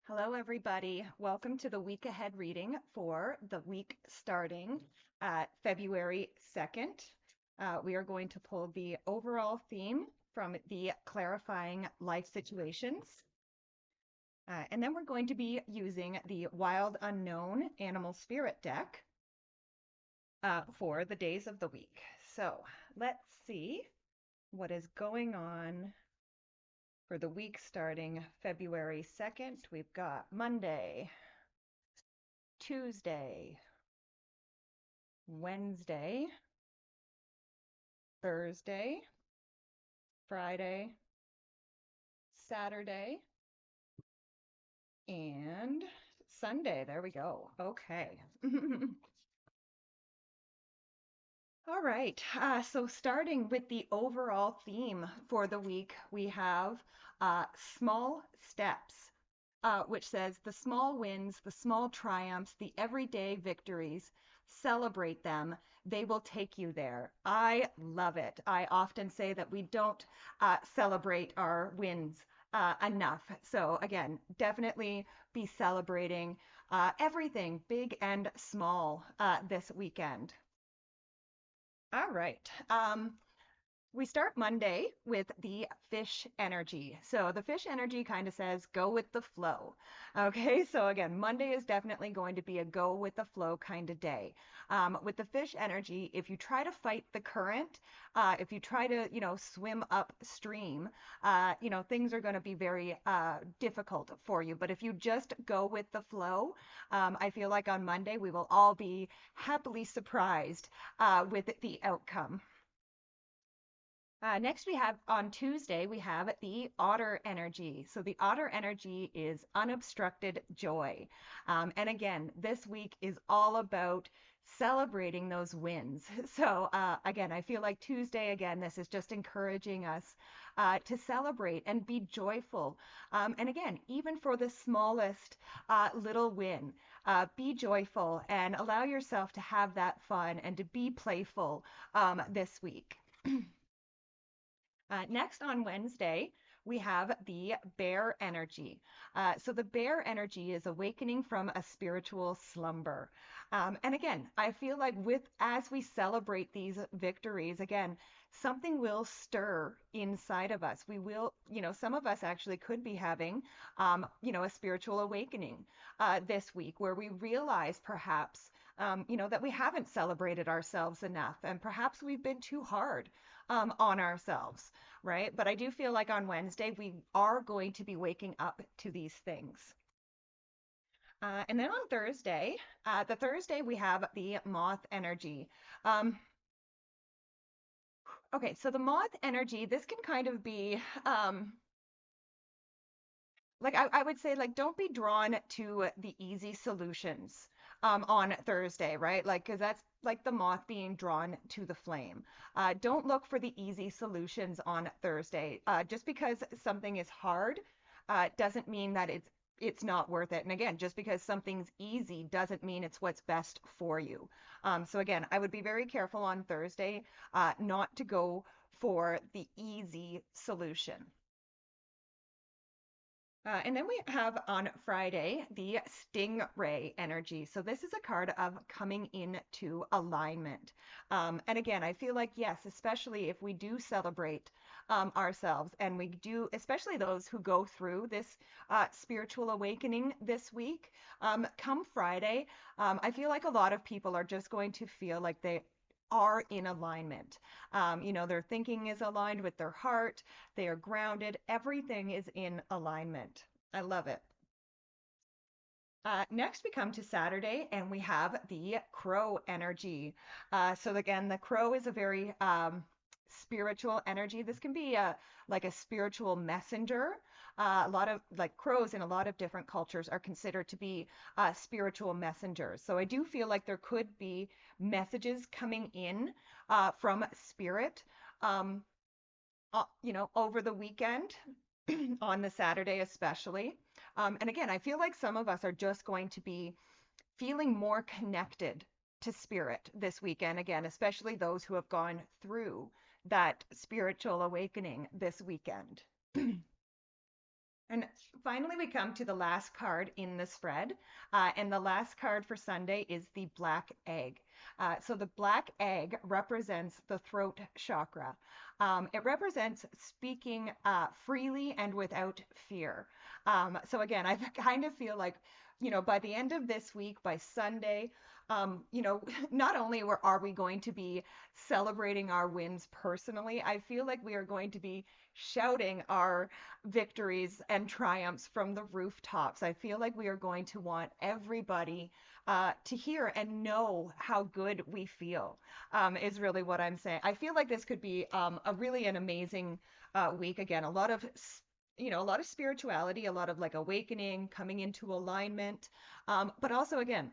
Hello, everybody. Welcome to the week ahead reading for the week starting February 2nd. We are going to pull the overall theme from the Clarifying Life Situations. And then we're going to be using the Wild Unknown Animal Spirit deck for the days of the week. So let's see what is going on for the week starting February 2nd. We've got Monday, Tuesday, Wednesday, Thursday, Friday, Saturday, and Sunday. There we go. Okay. All right. So starting with the overall theme for the week, we have small steps, which says the small wins, the small triumphs, the everyday victories, celebrate them. They will take you there. I love it. I often say that we don't celebrate our wins enough. So again, definitely be celebrating everything, big and small, this weekend. All right. We start Monday with the fish energy. So the fish energy kind of says go with the flow. Okay, so again, Monday is definitely going to be a go with the flow kind of day. With the fish energy, if you try to fight the current, if you try to, swim upstream, things are going to be very difficult for you. But if you just go with the flow, I feel like on Monday we will all be happily surprised with the outcome. Next, we have on Tuesday, we have the otter energy. So the otter energy is unobstructed joy. And again, this week is all about celebrating those wins. So again, I feel like Tuesday, again, this is just encouraging us to celebrate and be joyful. And again, even for the smallest little win, be joyful and allow yourself to have that fun and to be playful this week. Next on Wednesday, we have the bear energy. So the bear energy is awakening from a spiritual slumber. And again, I feel like as we celebrate these victories, again, something will stir inside of us. We will, some of us actually could be having, a spiritual awakening this week where we realize perhaps, that we haven't celebrated ourselves enough and perhaps we've been too hard on ourselves, right? But I do feel like on Wednesday, we are going to be waking up to these things. And then on Thursday, the Thursday we have the moth energy. Um, okay, so the moth energy, this can kind of be like I would say like don't be drawn to the easy solutions on Thursday, right? Like because that's like the moth being drawn to the flame. Don't look for the easy solutions on Thursday. Just because something is hard doesn't mean that it's not worth it. And again, just because something's easy doesn't mean it's what's best for you. So again, I would be very careful on Thursday not to go for the easy solution. And then we have on Friday the stingray energy. So this is a card of coming into alignment. And again, I feel like, yes, especially if we do celebrate ourselves and we do, especially those who go through this spiritual awakening this week, come Friday, I feel like a lot of people are just going to feel like they are in alignment. Their thinking is aligned with their heart. They are grounded. Everything is in alignment. I love it. Next, we come to Saturday and we have the crow energy. So again, the crow is a very spiritual energy. This can be like a spiritual messenger. A lot of like crows in a lot of different cultures are considered to be spiritual messengers. So I do feel like there could be messages coming in from spirit, um, over the weekend on the Saturday especially. And again, I feel like some of us are just going to be feeling more connected to spirit this weekend. Again, especially those who have gone through that spiritual awakening this weekend. And finally, we come to the last card in the spread. And the last card for Sunday is the black egg. So the black egg represents the throat chakra. It represents speaking freely and without fear. So again, I kind of feel like, by the end of this week, by Sunday, not only are we going to be celebrating our wins personally, I feel like we are going to be shouting our victories and triumphs from the rooftops. I feel like we are going to want everybody to hear and know how good we feel, is really what I'm saying. I feel like this could be a really an amazing week. Again, a lot of spirituality, a lot of like awakening, coming into alignment, but also, again,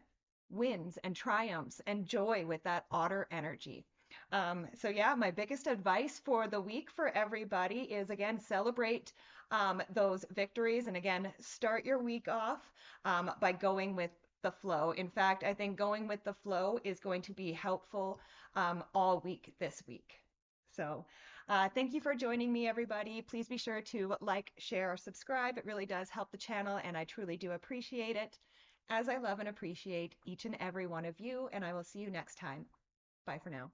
wins and triumphs and joy with that otter energy. So yeah, my biggest advice for the week for everybody is, again, celebrate those victories, and again, start your week off by going with the flow. In fact, I think going with the flow is going to be helpful all week this week. So thank you for joining me, everybody. Please be sure to like, share, or subscribe. It really does help the channel, and I truly do appreciate it, as I love and appreciate each and every one of you. And I will see you next time. Bye for now.